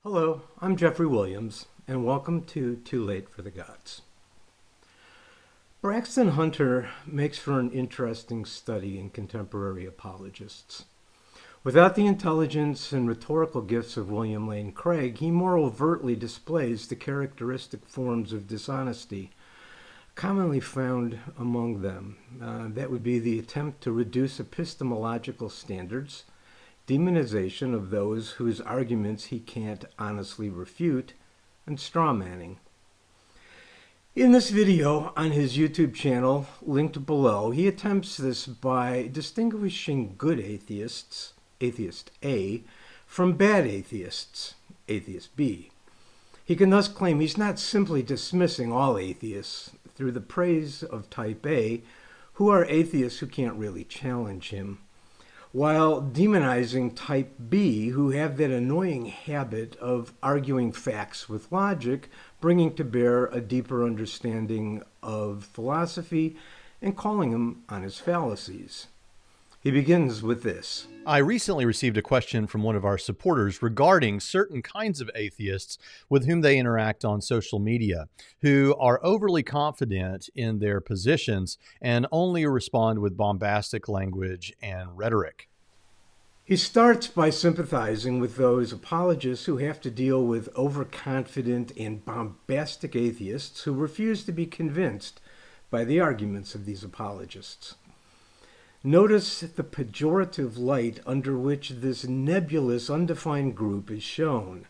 Hello, I'm Jeffrey Williams, and welcome to Too Late for the Gods. Braxton Hunter makes for an interesting study in contemporary apologists. Without the intelligence and rhetorical gifts of William Lane Craig, he more overtly displays the characteristic forms of dishonesty commonly found among them. That would be the attempt to reduce epistemological standards, demonization of those whose arguments he can't honestly refute, and strawmanning. In this video on his YouTube channel, linked below, he attempts this by distinguishing good atheists, atheist A, from bad atheists, atheist B. He can thus claim he's not simply dismissing all atheists through the praise of type A, who are atheists who can't really challenge him, while demonizing type B, who have that annoying habit of arguing facts with logic, bringing to bear a deeper understanding of philosophy, and calling him on his fallacies. He begins with this. I recently received a question from one of our supporters regarding certain kinds of atheists with whom they interact on social media, who are overly confident in their positions and only respond with bombastic language and rhetoric. He starts by sympathizing with those apologists who have to deal with overconfident and bombastic atheists who refuse to be convinced by the arguments of these apologists. Notice the pejorative light under which this nebulous, undefined group is shown.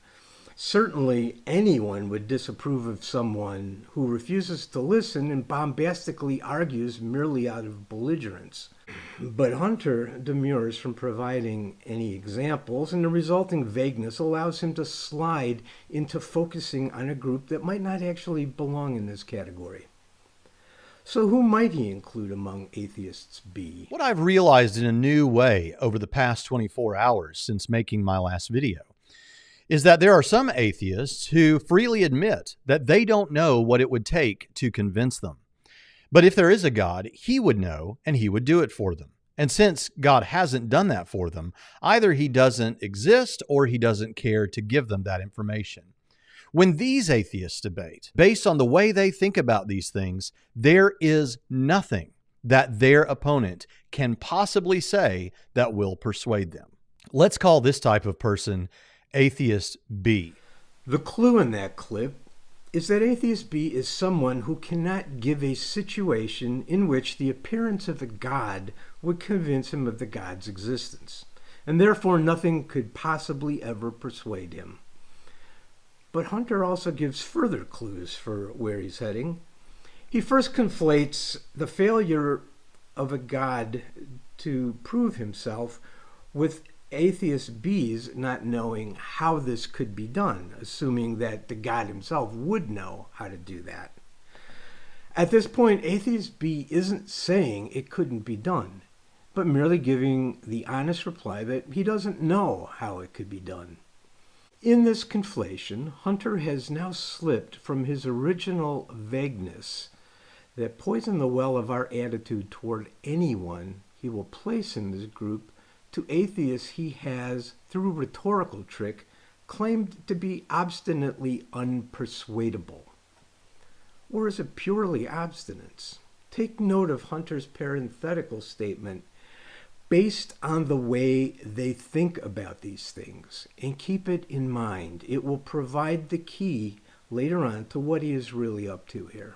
Certainly, anyone would disapprove of someone who refuses to listen and bombastically argues merely out of belligerence. But Hunter demurs from providing any examples, and the resulting vagueness allows him to slide into focusing on a group that might not actually belong in this category. So who might he include among atheists B? What I've realized in a new way over the past 24 hours since making my last video is that there are some atheists who freely admit that they don't know what it would take to convince them. But if there is a God, he would know and he would do it for them. And since God hasn't done that for them, either he doesn't exist or he doesn't care to give them that information. When these atheists debate, based on the way they think about these things, there is nothing that their opponent can possibly say that will persuade them. Let's call this type of person Atheist B. The clue in that clip is that Atheist B is someone who cannot give a situation in which the appearance of a God would convince him of the God's existence, and therefore nothing could possibly ever persuade him. But Hunter also gives further clues for where he's heading. He first conflates the failure of a God to prove himself with Atheist B's not knowing how this could be done, assuming that the God himself would know how to do that. At this point, Atheist B isn't saying it couldn't be done, but merely giving the honest reply that he doesn't know how it could be done. In this conflation, Hunter has now slipped from his original vagueness that poisoned the well of our attitude toward anyone he will place in this group to atheists he has, through rhetorical trick, claimed to be obstinately unpersuadable. Or is it purely obstinance? Take note of Hunter's parenthetical statement, based on the way they think about these things, and keep it in mind. It will provide the key later on to what he is really up to here.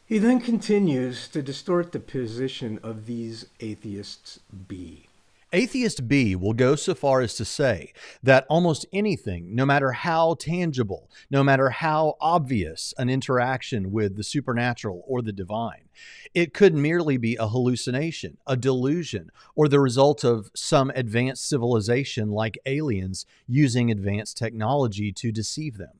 He then continues to distort the position of these atheists B. Atheist B will go so far as to say that almost anything, no matter how tangible, no matter how obvious an interaction with the supernatural or the divine, it could merely be a hallucination, a delusion, or the result of some advanced civilization like aliens using advanced technology to deceive them.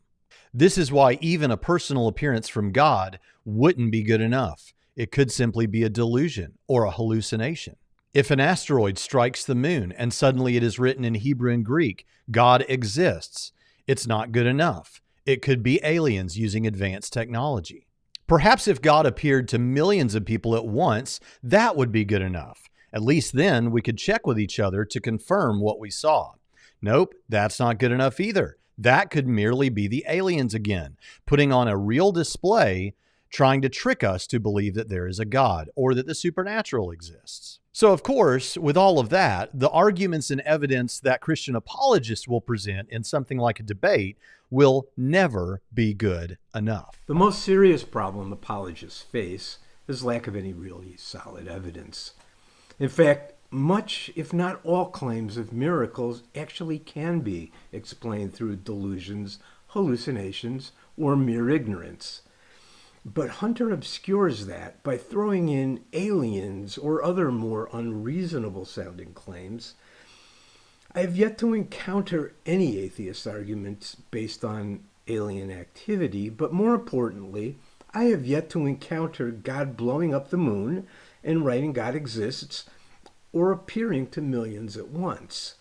This is why even a personal appearance from God wouldn't be good enough. It could simply be a delusion or a hallucination. If an asteroid strikes the moon and suddenly it is written in Hebrew and Greek, God exists, it's not good enough. It could be aliens using advanced technology. Perhaps if God appeared to millions of people at once, that would be good enough. At least then we could check with each other to confirm what we saw. Nope, that's not good enough either. That could merely be the aliens again, putting on a real display, trying to trick us to believe that there is a God or that the supernatural exists. So, of course, with all of that, the arguments and evidence that Christian apologists will present in something like a debate will never be good enough. The most serious problem apologists face is lack of any really solid evidence. In fact, much, if not all, claims of miracles actually can be explained through delusions, hallucinations, or mere ignorance. But Hunter obscures that by throwing in aliens or other more unreasonable sounding claims. I have yet to encounter any atheist arguments based on alien activity, but more importantly, I have yet to encounter God blowing up the moon and writing God exists or appearing to millions at once.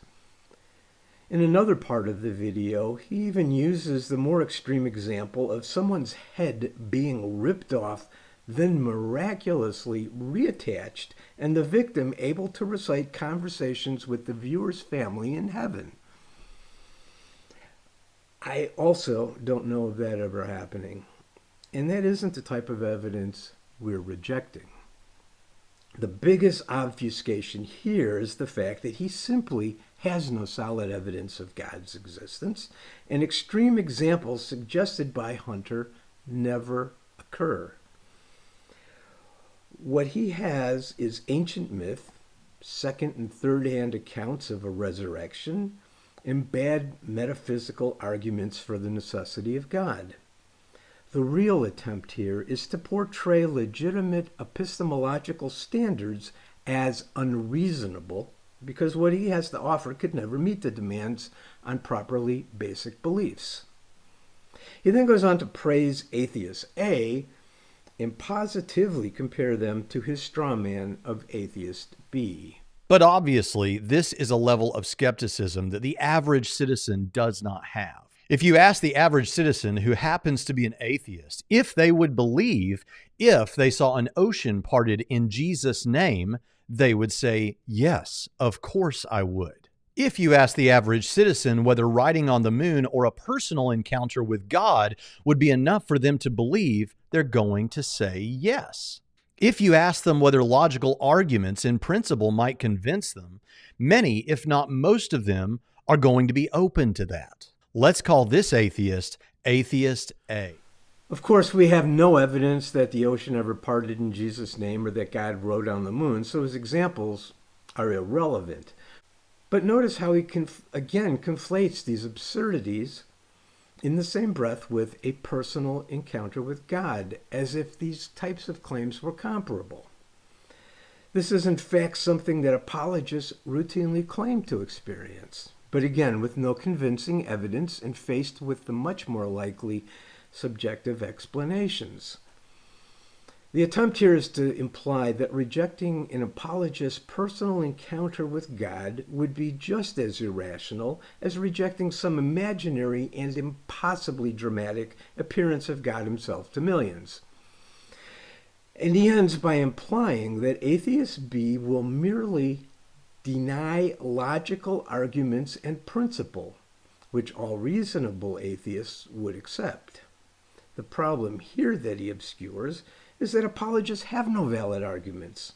In another part of the video, he even uses the more extreme example of someone's head being ripped off, then miraculously reattached, and the victim able to recite conversations with the viewer's family in heaven. I also don't know of that ever happening, and that isn't the type of evidence we're rejecting. The biggest obfuscation here is the fact that he simply has no solid evidence of God's existence, and extreme examples suggested by Hunter never occur. What he has is ancient myth, second and third-hand accounts of a resurrection, and bad metaphysical arguments for the necessity of God. The real attempt here is to portray legitimate epistemological standards as unreasonable because what he has to offer could never meet the demands on properly basic beliefs. He then goes on to praise atheist A and positively compare them to his straw man of atheist B. But obviously, this is a level of skepticism that the average citizen does not have. If you ask the average citizen who happens to be an atheist if they would believe if they saw an ocean parted in Jesus' name, they would say, yes, of course I would. If you ask the average citizen whether riding on the moon or a personal encounter with God would be enough for them to believe, they're going to say yes. If you ask them whether logical arguments in principle might convince them, many, if not most of them, are going to be open to that. Let's call this atheist Atheist A. Of course, we have no evidence that the ocean ever parted in Jesus' name or that God rode on the moon, so his examples are irrelevant. But notice how he again conflates these absurdities in the same breath with a personal encounter with God, as if these types of claims were comparable. This is in fact something that apologists routinely claim to experience, but again with no convincing evidence and faced with the much more likely subjective explanations. The attempt here is to imply that rejecting an apologist's personal encounter with God would be just as irrational as rejecting some imaginary and impossibly dramatic appearance of God himself to millions. And he ends by implying that atheist B will merely deny logical arguments and principle, which all reasonable atheists would accept. The problem here that he obscures is that apologists have no valid arguments.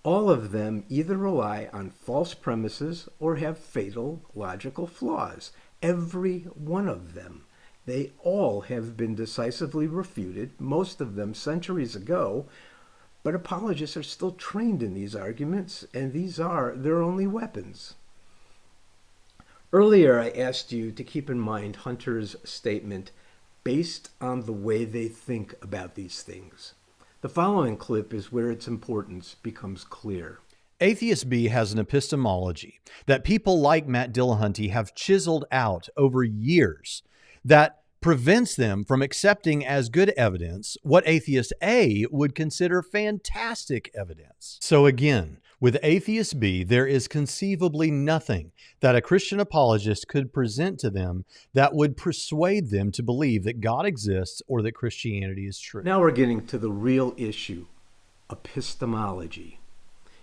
All of them either rely on false premises or have fatal logical flaws. Every one of them. They all have been decisively refuted, most of them centuries ago, but apologists are still trained in these arguments, and these are their only weapons. Earlier, I asked you to keep in mind Hunter's statement, based on the way they think about these things. The following clip is where its importance becomes clear. Atheist B has an epistemology that people like Matt Dillahunty have chiseled out over years that prevents them from accepting as good evidence what Atheist A would consider fantastic evidence. So again, with Atheist B, there is conceivably nothing that a Christian apologist could present to them that would persuade them to believe that God exists or that Christianity is true. Now we're getting to the real issue, epistemology.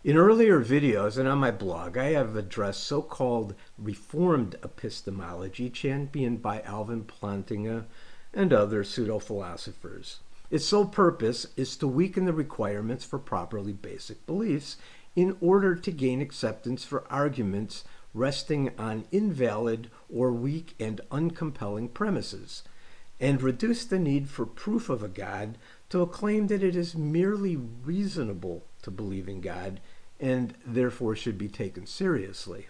In earlier videos and on my blog, I have addressed so-called Reformed epistemology championed by Alvin Plantinga and other pseudo-philosophers. Its sole purpose is to weaken the requirements for properly basic beliefs in order to gain acceptance for arguments resting on invalid or weak and uncompelling premises, and reduce the need for proof of a God to a claim that it is merely reasonable to believe in God and therefore should be taken seriously.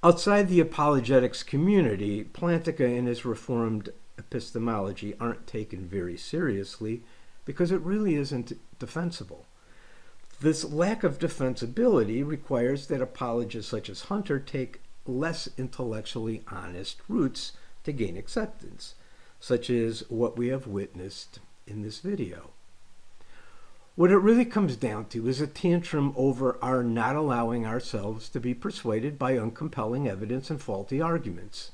Outside the apologetics community, Plantinga and his Reformed epistemology aren't taken very seriously because it really isn't defensible. This lack of defensibility requires that apologists such as Hunter take less intellectually honest routes to gain acceptance, such as what we have witnessed in this video. What it really comes down to is a tantrum over our not allowing ourselves to be persuaded by uncompelling evidence and faulty arguments.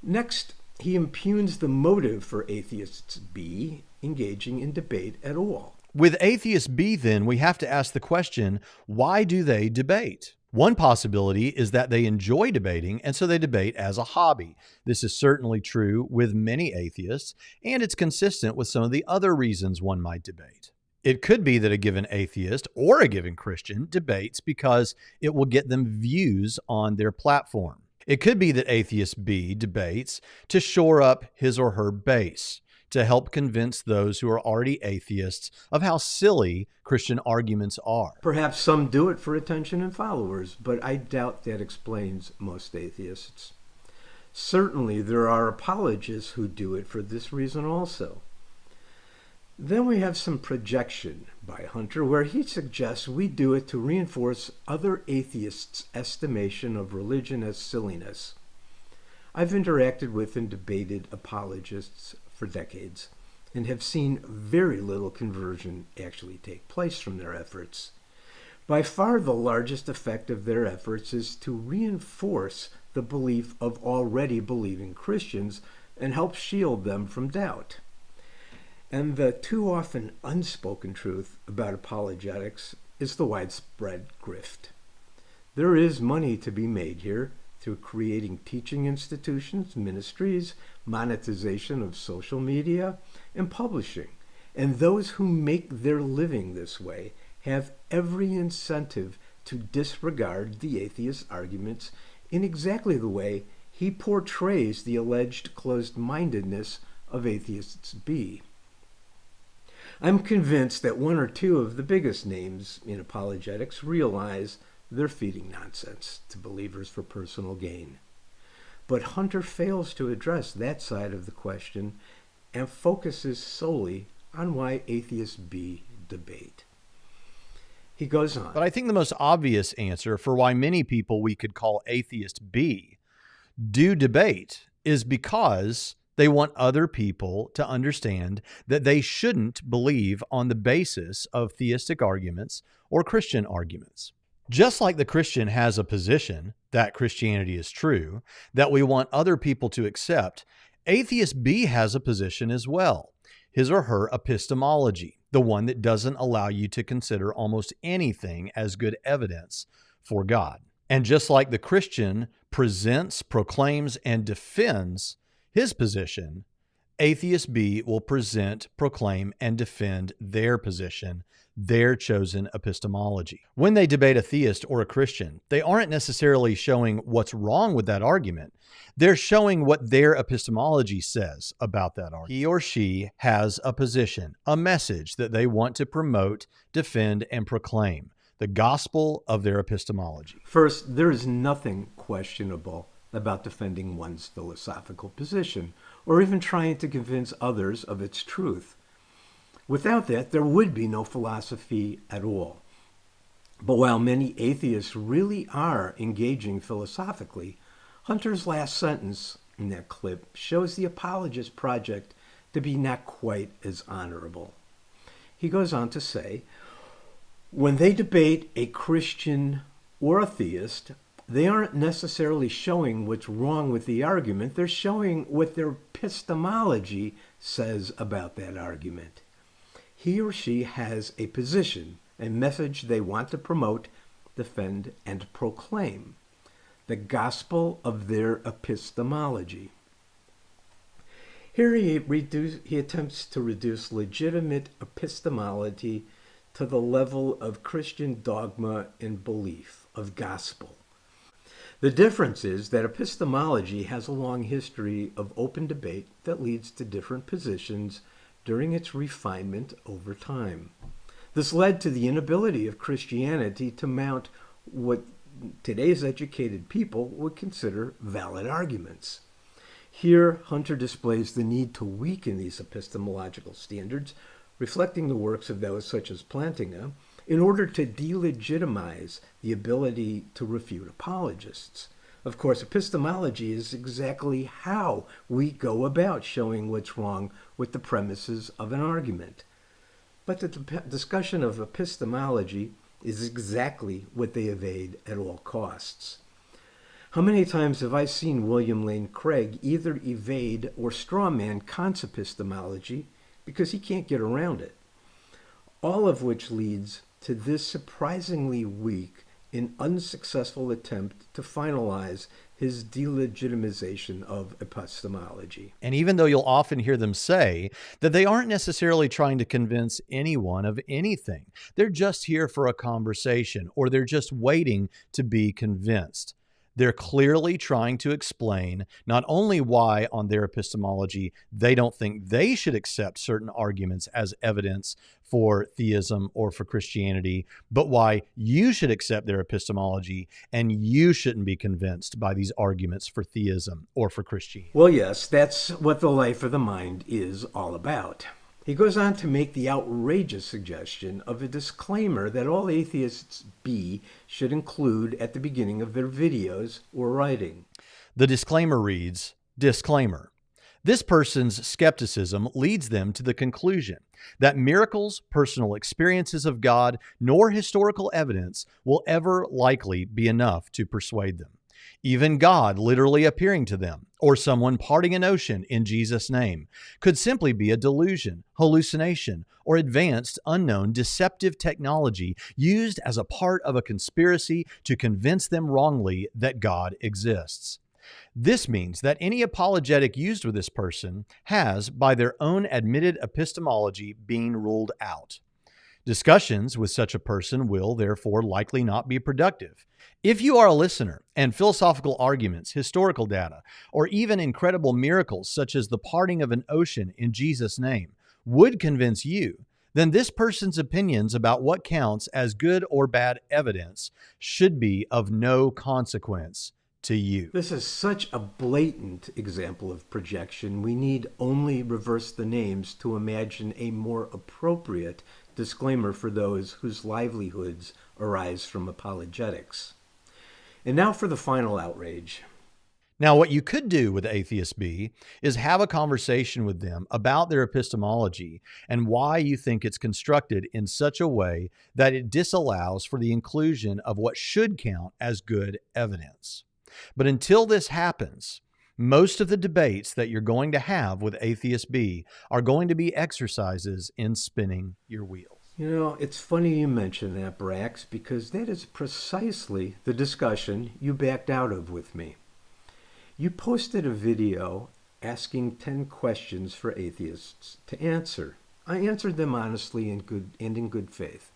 Next, he impugns the motive for atheists B engaging in debate at all. With atheist B, then, we have to ask the question, why do they debate? One possibility is that they enjoy debating, and so they debate as a hobby. This is certainly true with many atheists, and it's consistent with some of the other reasons one might debate. It could be that a given atheist or a given Christian debates because it will get them views on their platform. It could be that atheist B debates to shore up his or her base, to help convince those who are already atheists of how silly Christian arguments are. Perhaps some do it for attention and followers, but I doubt that explains most atheists. Certainly, there are apologists who do it for this reason also. Then we have some projection by Hunter, where he suggests we do it to reinforce other atheists' estimation of religion as silliness. I've interacted with and debated apologists for decades and have seen very little conversion actually take place from their efforts. By far the largest effect of their efforts is to reinforce the belief of already believing Christians and help shield them from doubt. And the too often unspoken truth about apologetics is the widespread grift. There is money to be made here through creating teaching institutions, ministries, monetization of social media, and publishing. And those who make their living this way have every incentive to disregard the atheist's arguments in exactly the way he portrays the alleged closed-mindedness of atheists B. I'm convinced that one or two of the biggest names in apologetics realize they're feeding nonsense to believers for personal gain. But Hunter fails to address that side of the question and focuses solely on why atheists B debate. He goes on. But I think the most obvious answer for why many people we could call atheist B do debate is because they want other people to understand that they shouldn't believe on the basis of theistic arguments or Christian arguments. Just like the Christian has a position that Christianity is true, that we want other people to accept, atheist B has a position as well, his or her epistemology, the one that doesn't allow you to consider almost anything as good evidence for God. And just like the Christian presents, proclaims, and defends his position, atheist B will present, proclaim, and defend their position, their chosen epistemology. When they debate a theist or a Christian, they aren't necessarily showing what's wrong with that argument. They're showing what their epistemology says about that argument. He or she has a position, a message that they want to promote, defend, and proclaim, the gospel of their epistemology. First, there is nothing questionable about defending one's philosophical position, or even trying to convince others of its truth. Without that, there would be no philosophy at all. But while many atheists really are engaging philosophically, Hunter's last sentence in that clip shows the apologist project to be not quite as honorable. He goes on to say, when they debate a Christian or a theist, they aren't necessarily showing what's wrong with the argument. They're showing what their epistemology says about that argument. He or she has a position a message they want to promote, defend, and proclaim, the gospel of their epistemology. Here he attempts to reduce legitimate epistemology to the level of Christian dogma and belief, of gospel. The difference is that epistemology has a long history of open debate that leads to different positions during its refinement over time. This led to the inability of Christianity to mount what today's educated people would consider valid arguments. Here, Hunter displays the need to weaken these epistemological standards, reflecting the works of those such as Plantinga, in order to delegitimize the ability to refute apologists. Of course, epistemology is exactly how we go about showing what's wrong with the premises of an argument. But the discussion of epistemology is exactly what they evade at all costs. How many times have I seen William Lane Craig either evade or strawman Kant's epistemology because he can't get around it? All of which leads to this surprisingly weak and unsuccessful attempt to finalize his delegitimization of epistemology. And even though you'll often hear them say that they aren't necessarily trying to convince anyone of anything, they're just here for a conversation, or they're just waiting to be convinced. They're clearly trying to explain not only why on their epistemology they don't think they should accept certain arguments as evidence for theism or for Christianity, but why you should accept their epistemology and you shouldn't be convinced by these arguments for theism or for Christianity. Well, yes, that's what the life of the mind is all about. He goes on to make the outrageous suggestion of a disclaimer that all atheists should include at the beginning of their videos or writing. The disclaimer reads, disclaimer. This person's skepticism leads them to the conclusion that miracles, personal experiences of God, nor historical evidence will ever likely be enough to persuade them. Even God literally appearing to them, or someone parting an ocean in Jesus' name, could simply be a delusion, hallucination, or advanced, unknown, deceptive technology used as a part of a conspiracy to convince them wrongly that God exists. This means that any apologetic used with this person has, by their own admitted epistemology, been ruled out. Discussions with such a person will, therefore, likely not be productive. If you are a listener and philosophical arguments, historical data, or even incredible miracles such as the parting of an ocean in Jesus' name would convince you, then this person's opinions about what counts as good or bad evidence should be of no consequence to you. This is such a blatant example of projection. We need only reverse the names to imagine a more appropriate disclaimer for those whose livelihoods arise from apologetics. And now for the final outrage. Now, what you could do with Atheist B is have a conversation with them about their epistemology and why you think it's constructed in such a way that it disallows for the inclusion of what should count as good evidence. But until this happens, most of the debates that you're going to have with Atheist B are going to be exercises in spinning your wheels. You know, it's funny you mention that, Brax, because that is precisely the discussion you backed out of with me. You posted a video asking 10 questions for atheists to answer. I answered them honestly and in good faith.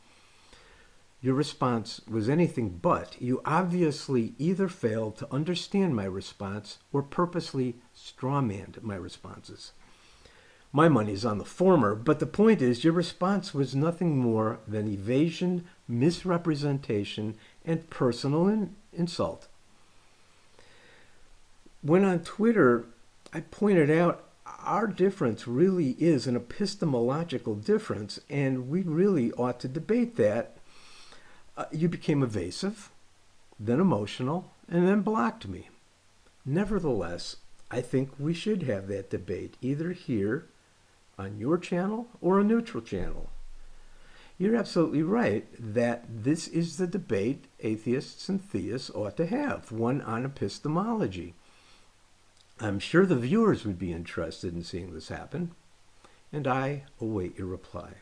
Your response was anything but. You obviously either failed to understand my response or purposely strawmanned my responses. My money's on the former, but the point is your response was nothing more than evasion, misrepresentation, and personal insult. When on Twitter I pointed out our difference really is an epistemological difference, and we really ought to debate that, you became evasive, then emotional, and then blocked me. Nevertheless, I think we should have that debate either here on your channel or a neutral channel. You're absolutely right that this is the debate atheists and theists ought to have, one on epistemology. I'm sure the viewers would be interested in seeing this happen, and I await your reply.